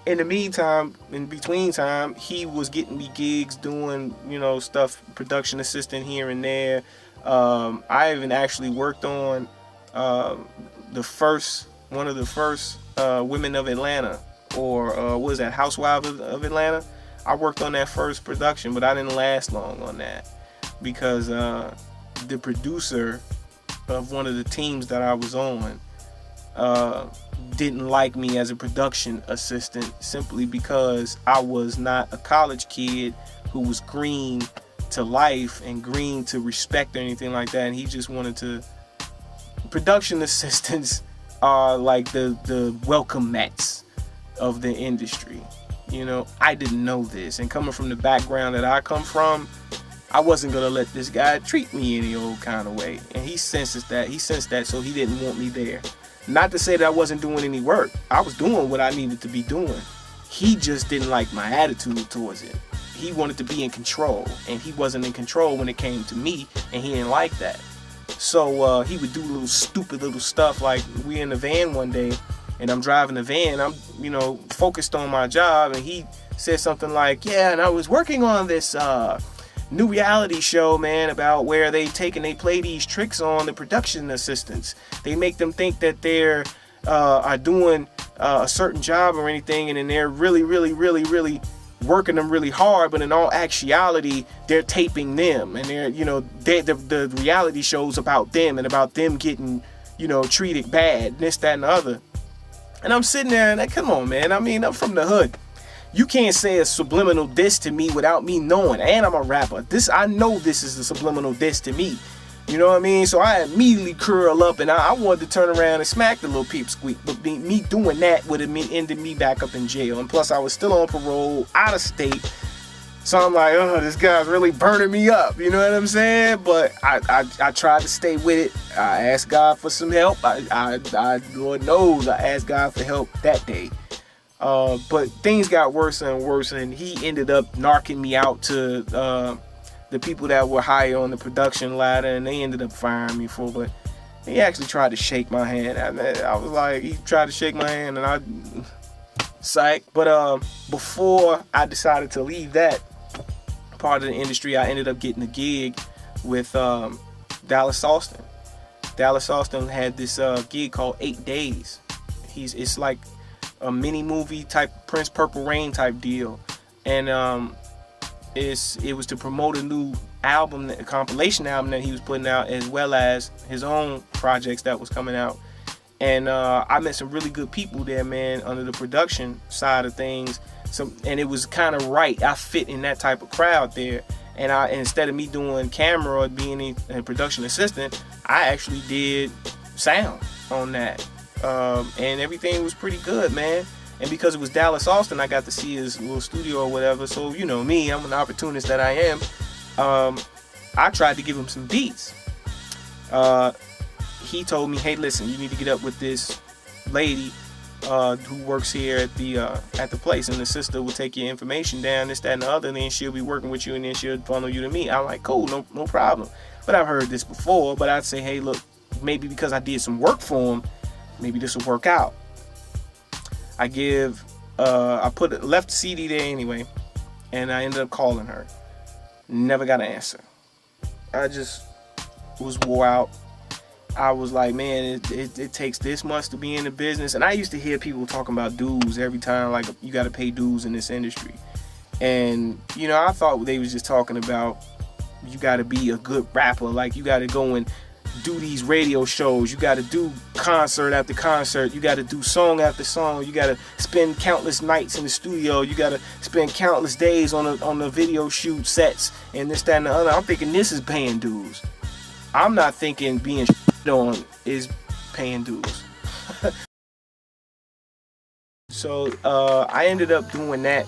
in the meantime, in between time, he was getting me gigs doing, stuff, production assistant here and there. I even actually worked on one of the first Women of Atlanta, or what was that, Housewives of Atlanta. I worked on that first production, but I didn't last long on that because the producer of one of the teams that I was on didn't like me as a production assistant simply because I was not a college kid who was green to life and green to respect or anything like that, and he just wanted to. Production assistants are like the welcome mats of the industry. I didn't know this, and coming from the background that I come from, I wasn't gonna let this guy treat me any old kind of way, and he sensed that, so he didn't want me there. Not to say that I wasn't doing any work. I was doing what I needed to be doing. He just didn't like my attitude towards it. He wanted to be in control, and he wasn't in control when it came to me, and he didn't like that. So he would do stupid little stuff, like we in the van one day, and I'm driving the van. I'm, focused on my job, and he said something like, "Yeah, and I was working on this new reality show, man, about where they play these tricks on the production assistants. They make them think that they're are doing a certain job or anything, and then they're really, really, really, really working them really hard, but in all actuality, they're taping them, and the reality show's about them and about them getting, treated bad, this, that, and the other." And I'm sitting there and come on, man. I mean, I'm from the hood. You can't say a subliminal diss to me without me knowing, and I'm a rapper. I know this is a subliminal diss to me. You know what I mean? So I immediately curl up, and I wanted to turn around and smack the little peep squeak. But me doing that would have ended me back up in jail. And plus, I was still on parole, out of state. So I'm like, oh, this guy's really burning me up. You know what I'm saying? But I tried to stay with it. I asked God for some help. Lord knows, I asked God for help that day. But things got worse and worse, and he ended up narking me out to the people that were higher on the production ladder, and they ended up firing me for. But he actually tried to shake my hand. I was like, he tried to shake my hand, and I psych. But before I decided to leave that part of the industry, I ended up getting a gig with Dallas Austin. Dallas Austin had this gig called 8 Days. It's like a mini movie type, Prince Purple Rain type deal, and it was to promote a new album, a compilation album that he was putting out, as well as his own projects that was coming out. And I met some really good people there, man, under the production side of things. And it was kind of right. I fit in that type of crowd there. And instead of me doing camera or being a production assistant, I actually did sound on that. And everything was pretty good, man. And because it was Dallas Austin, I got to see his little studio or whatever. So, you know me, I'm an opportunist that I am. I tried to give him some beats. He told me, hey, listen, you need to get up with this lady who works here at the place, and the sister will take your information down, this, that, and the other, and then she'll be working with you, and then she'll funnel you to me. I'm like, cool, no problem. But I've heard this before, but I'd say, hey, look, maybe because I did some work for him, maybe this will work out. I left the CD there anyway, and I ended up calling her. Never got an answer. I just was wore out. I was like, man, it takes this much to be in the business. And I used to hear people talking about dues every time, like, you got to pay dues in this industry. And, you know, I thought they was just talking about you got to be a good rapper. Like, you got to go and do these radio shows. You got to do concert after concert. You got to do song after song. You got to spend countless nights in the studio. You got to spend countless days on the video shoot sets and this, that, and the other. I'm thinking this is paying dues. I'm not thinking being on is paying dues. So I ended up doing that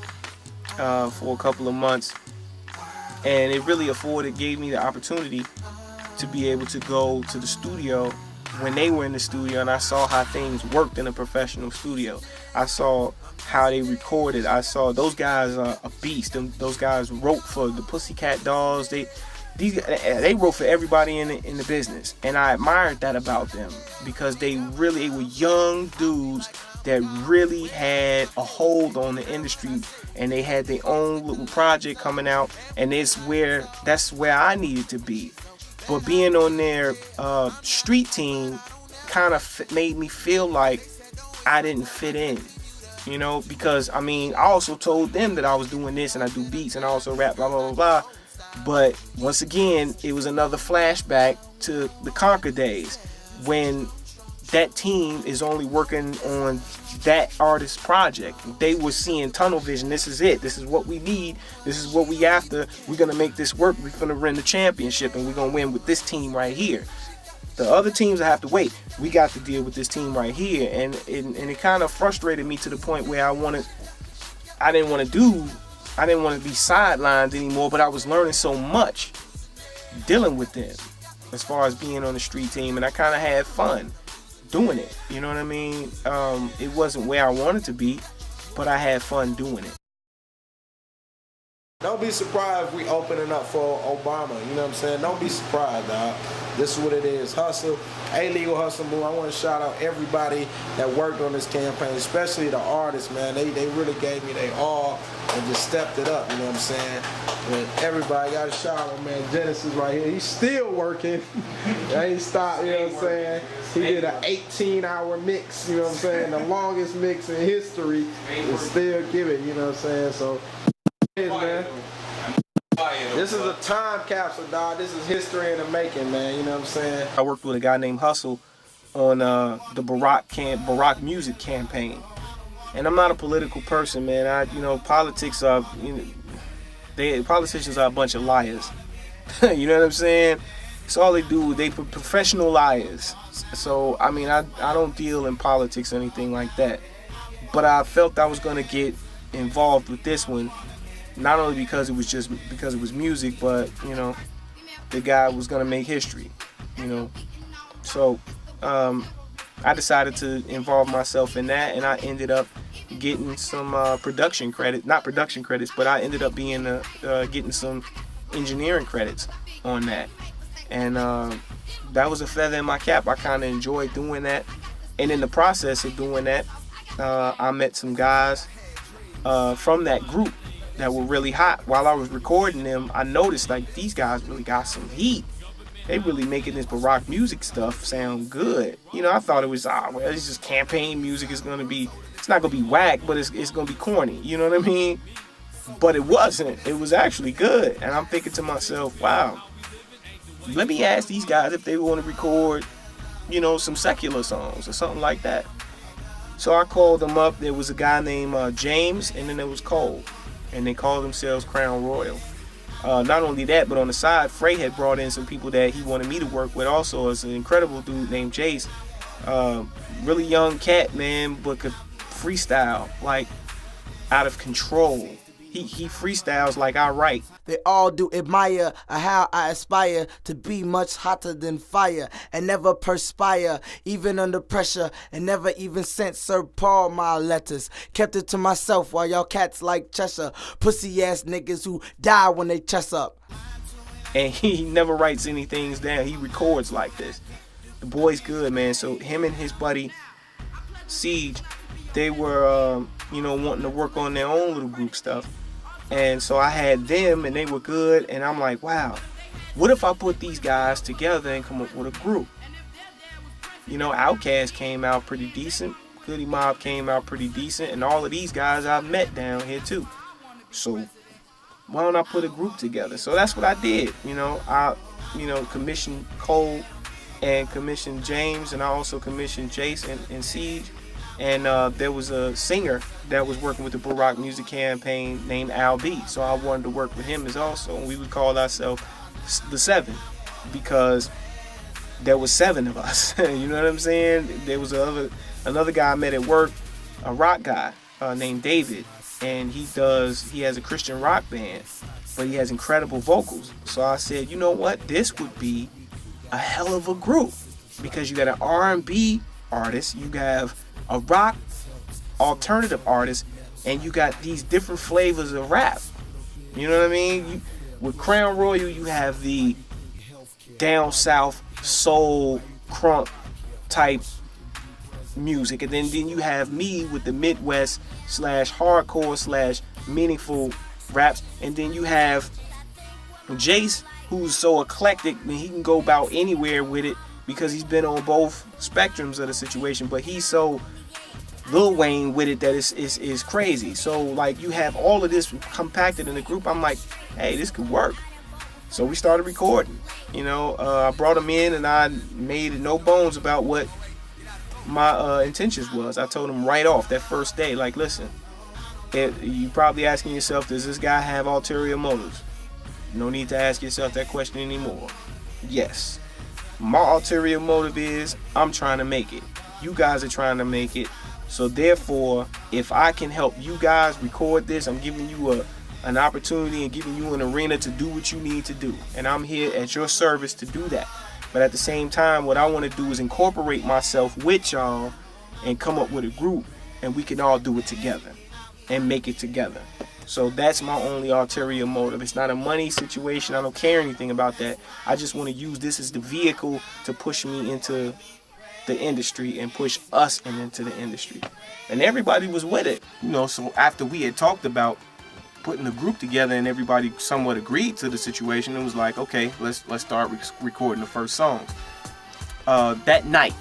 for a couple of months, and it really gave me the opportunity to be able to go to the studio when they were in the studio, and I saw how things worked in a professional studio. I saw how they recorded. I saw those guys are a beast. Those guys wrote for the Pussycat Dolls. They wrote for everybody in the business, and I admired that about them because they were young dudes that really had a hold on the industry, and they had their own little project coming out, and that's where I needed to be. But being on their street team kind of made me feel like I didn't fit in, you know, because I mean, I also told them that I was doing this and I do beats and I also rap, blah blah blah blah. But once again, it was another flashback to the Conquer days, when that team is only working on that artist's project. They were seeing tunnel vision. This is it. This is what we need. This is what we after. We're going to make this work. We're going to win the championship, and we're going to win with this team right here. The other teams have to wait. We got to deal with this team right here. And it kind of frustrated me to the point where I didn't want to be sidelined anymore, but I was learning so much dealing with them as far as being on the street team, and I kind of had fun doing it, you know what I mean? It wasn't where I wanted to be, but I had fun doing it. Don't be surprised if we opening up for Obama, you know what I'm saying? Don't be surprised, dog. This is what it is, hustle. Legal hustle move. I want to shout out everybody that worked on this campaign, especially the artists, man. They really gave me their all and just stepped it up, you know what I'm saying? And everybody got a shout out, man. Genesis right here. He's still working. He ain't stopped, you know what I'm saying? He did an 18-hour mix, you know what I'm saying? The longest mix in history, and still give it, you know what I'm saying? So, man. This is a time capsule, dog. This is history in the making, man. You know what I'm saying? I worked with a guy named Hustle on the Barack music campaign, and I'm not a political person, man. Politics are, politicians are a bunch of liars. You know what I'm saying? It's all they do. They professional liars. So I mean, I don't deal in politics or anything like that. But I felt I was gonna get involved with this one. Not only because it was music, but the guy was gonna make history, So I decided to involve myself in that, and I ended up getting some production credit. Not production credits, but I ended up being getting some engineering credits on that, and that was a feather in my cap. I kind of enjoyed doing that, and in the process of doing that, I met some guys from that group that were really hot. While I was recording them, I noticed like these guys really got some heat. They really making this Barack music stuff sound good. I thought it was it's just campaign music. It's not gonna be whack, but it's gonna be corny. You know what I mean? But it wasn't. It was actually good. And I'm thinking to myself, wow, let me ask these guys if they want to record, some secular songs or something like that. So I called them up. There was a guy named James, and then there was Cole. And they called themselves Crown Royal. Not only that, but on the side, Frey had brought in some people that he wanted me to work with also. As an incredible dude named Jace. Really young cat, man, but could freestyle like out of control. He freestyles like I write. They all do admire how I aspire to be much hotter than fire and never perspire, even under pressure, and never even sent Sir Paul my letters. Kept it to myself while y'all cats like Cheshire, pussy ass niggas who die when they chest up. And he never writes anything down. He records like this. The boy's good, man. So him and his buddy Siege, they were wanting to work on their own little group stuff. And so I had them, and they were good, and I'm like, wow, what if I put these guys together and come up with a group? Outkast came out pretty decent, Goody Mob came out pretty decent, and all of these guys I've met down here too. So why don't I put a group together? So that's what I did. I commissioned Cole and commissioned James, and I also commissioned Jason and Siege. And there was a singer that was working with the Barack music campaign named Al B. So I wanted to work with him as also. And we would call ourselves the Seven because there was 7 of us. You know what I'm saying? There was another guy I met at work, a rock guy named David. And he has a Christian rock band, but he has incredible vocals. So I said, you know what? This would be a hell of a group because you got an R&B artist, you have a rock alternative artist, and you got these different flavors of rap. You know what I mean? With Crown Royal, you have the down south soul crunk type music, and then you have me with the Midwest / hardcore / meaningful raps, and then you have Jace, who's so eclectic, I mean, he can go about anywhere with it because he's been on both spectrums of the situation, but he's so Lil Wayne with it that is crazy. So like you have all of this compacted in the group. I'm like, hey, this could work. So we started recording. I brought him in and I made no bones about what my intentions was. I told him right off that first day, like, listen, you probably asking yourself, does this guy have ulterior motives? No need to ask yourself that question anymore. Yes. My ulterior motive is I'm trying to make it. You guys are trying to make it. So therefore, if I can help you guys record this, I'm giving you an opportunity and giving you an arena to do what you need to do. And I'm here at your service to do that. But at the same time, what I want to do is incorporate myself with y'all and come up with a group, and we can all do it together and make it together. So that's my only ulterior motive. It's not a money situation. I don't care anything about that. I just want to use this as the vehicle to push me into the industry and push us into the industry. And everybody was with it. So after we had talked about putting the group together and everybody somewhat agreed to the situation, it was like, okay, let's start recording the first songs. That night,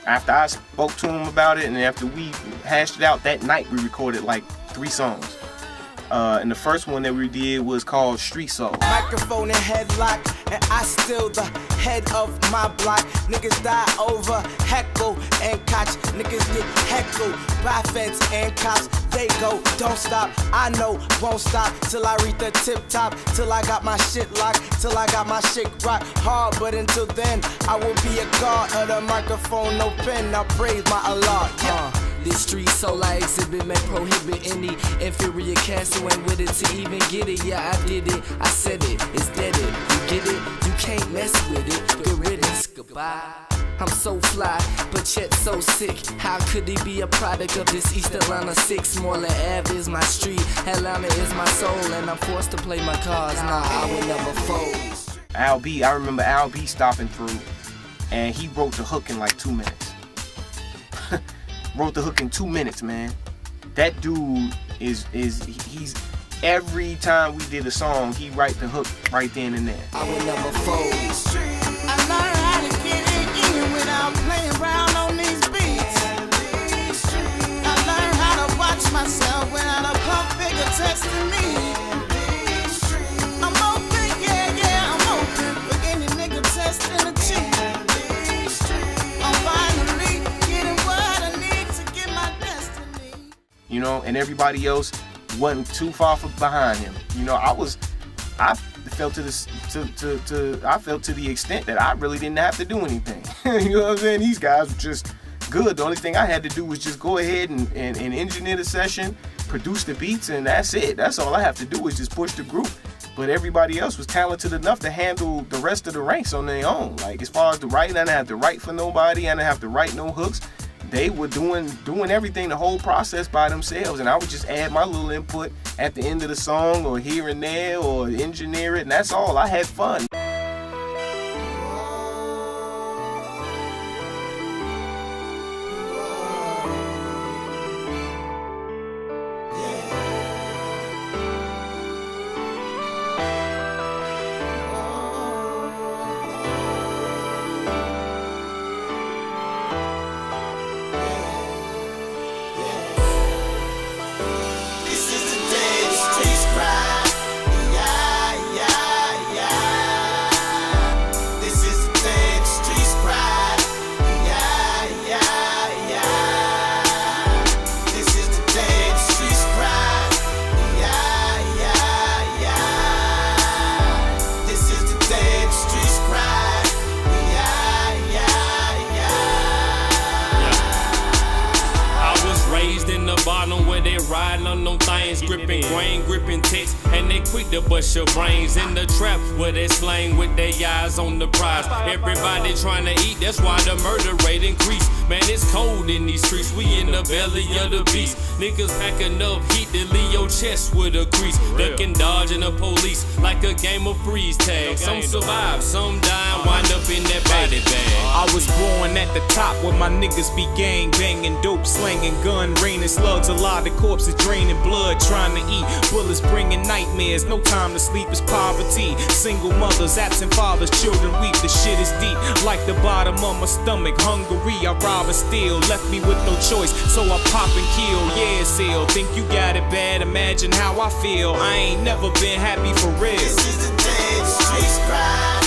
after I spoke to him about it and after we hashed it out, that night we recorded like 3 songs. And the first one that we did was called Street Soul. Microphone and headlock, and I still the head of my block. Niggas die over heckle and catch. Niggas get heckled by feds and cops. They go, don't stop. I know, won't stop till I reach the tip top. Till I got my shit locked. Till I got my shit rock hard. But until then, I will be a guard of the microphone. No pen, I praise my Allah. This street soul I exhibit may prohibit any inferior cast who ain't with it to even get it. Yeah, I did it, I said it, it's dead it. You get it? You can't mess with it. Good riddance, goodbye. I'm so fly, but yet so sick. How could he be a product of this East Atlanta 6? Moreland Ave is my street, Atlanta is my soul, and I'm forced to play my cards. Nah, I would never fold. Al B, I remember Al B stopping through, and he wrote the hook in like 2 minutes. Wrote the hook in 2 minutes, man. That dude he's every time we did a song, he write the hook right then and there. I would never fold. I learned how to get it in without playing around on these beats. I learned how to watch myself without a pump figure testing me. I'm open, yeah, I'm open for any nigga testing a cheat. I'm finally getting what I need to get my destiny. And everybody else wasn't too far behind him. I felt to the extent that I really didn't have to do anything. You know what I'm saying? These guys were just good. The only thing I had to do was just go ahead and engineer the session, produce the beats, and that's it. That's all I have to do is just push the group. But everybody else was talented enough to handle the rest of the ranks on their own. Like as far as the writing, I didn't have to write for nobody. I didn't have to write no hooks. They were doing everything, the whole process by themselves, and I would just add my little input at the end of the song or here and there or engineer it, and that's all. I had fun. lanes, gripping grain, gripping text, and they quick to bust your brains in the trap where they slang with their eyes on the prize. Everybody trying to eat, that's why the murder rate increase. Man, it's cold in these streets, we in the belly of the beast. Niggas pack enough heat to leave your chest with a crease. Ducking, dodging the police like a game of freeze tag. Some survive, some die, wind up in that body bag. I was born at the top where my niggas be gang banging, dope slanging, gun raining, slugs, a lot of corpses draining blood, trying to eat. Bullets bringing nightmares, no time to sleep is poverty. Single mothers, absent fathers, children weep. The shit is deep, like the bottom of my stomach. Hungry, I rob and steal, left me with no choice, so I pop and kill. Yeah, it's ill. Think you got it bad? Imagine how I feel. I ain't never been happy for real. This is the day the streets cry.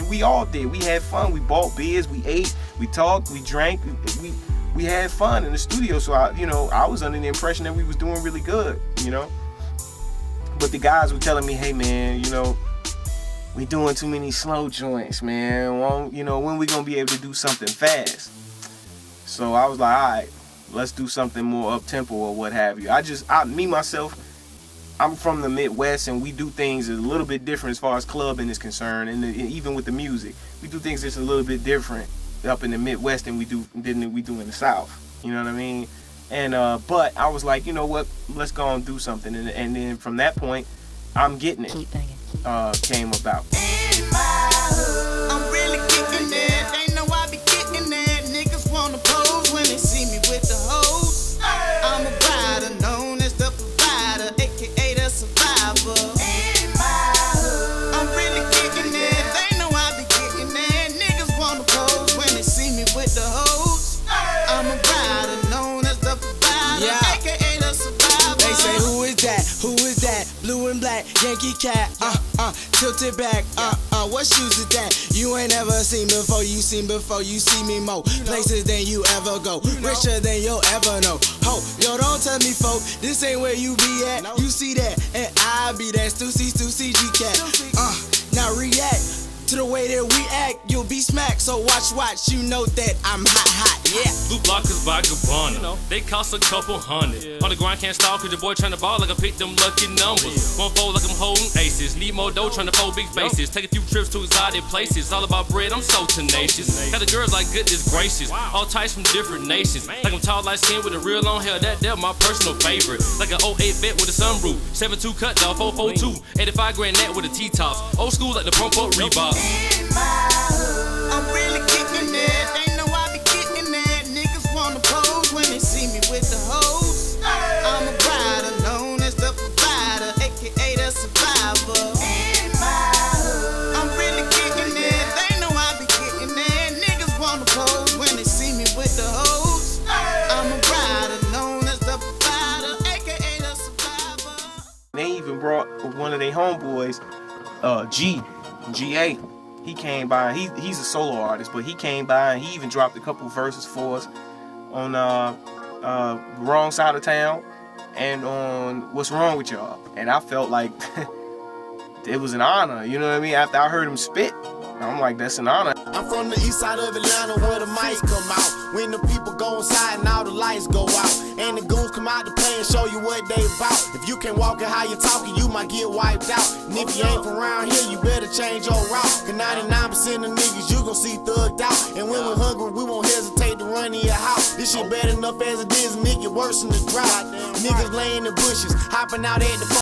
We all did. We had fun. We bought beers. We ate. We talked. We drank. We had fun in the studio. So I was under the impression that we was doing really good. But the guys were telling me, hey man, we doing too many slow joints, man. When we gonna be able to do something fast? So I was like, all right, let's do something more up tempo or what have you. I'm from the Midwest, and we do things a little bit different as far as clubbing is concerned, and even with the music, we do things that's a little bit different up in the Midwest than we do in the South. You know what I mean? And but I was like, you know what? Let's go and do something, and then from that point, I'm Getting It came about. In my hood, I'm really kicking it. They know I be getting it. Niggas wanna pose when they see me with the hose. I'm a rider, known as the provider, aka the survivor. In my hood, I'm really kicking it. They know I be getting it. Niggas wanna pose when they see me with the hose. I'm a rider, known as the provider, aka the survivor. They say, who is that? Who is that? Blue and black, Yankee cat, tilted back, what shoes is that? You ain't ever seen before, you seen before, you see me more places than you ever go, richer than you'll ever know. Ho, yo, don't tell me, folk, this ain't where you be at. You see that, and I be that Stussy G-Cat. Now react to the way that we act, you'll be smacked. So watch, you know that I'm hot, yeah. Blue blockers by Gabbana, they cost a couple $100. On the grind can't stall, cause your boy tryna ball like I picked them lucky numbers. One fold like I'm holding aces, need more dough tryna fold big faces. Take a few trips to exotic places, all about bread, I'm so tenacious. Got the girls like goodness gracious, all types from different nations. Like I'm tall, light skin with a real long hair, that's my personal favorite. Like an 08 vet with a sunroof, 7.2 cut off, 442, 85 grand net with a T-tops. Old school like the pump up Reebok. In my hood, I'm really kicking it. They know I be getting it. Niggas wanna pose when they see me with the hose. I'm a rider, known as the provider, aka the survivor. In my hood, I'm really kicking it. They know I be getting it. Niggas wanna pose when they see me with the hose. I'm a rider, known as the provider, aka the survivor. They even brought one of their homeboys, GA. He came by. He's a solo artist, but he came by and he even dropped a couple verses for us on Wrong Side of Town and on What's Wrong with Y'all. And I felt like it was an honor, you know what I mean? After I heard him spit, I'm like, that's an honor. I'm from the east side of Atlanta where the mics come out. When the people go inside and all the lights go out. And the goons come out to play and show you what they about. If you can't walk it how you talking, you might get wiped out. And if you ain't from around here, you better change your route. Cause 99% of niggas you gon' see thugged out. And when we're hungry, we won't hesitate to run in your house. This shit bad enough as it is, and it get worse in the drought. Niggas laying in bushes, hopping out at the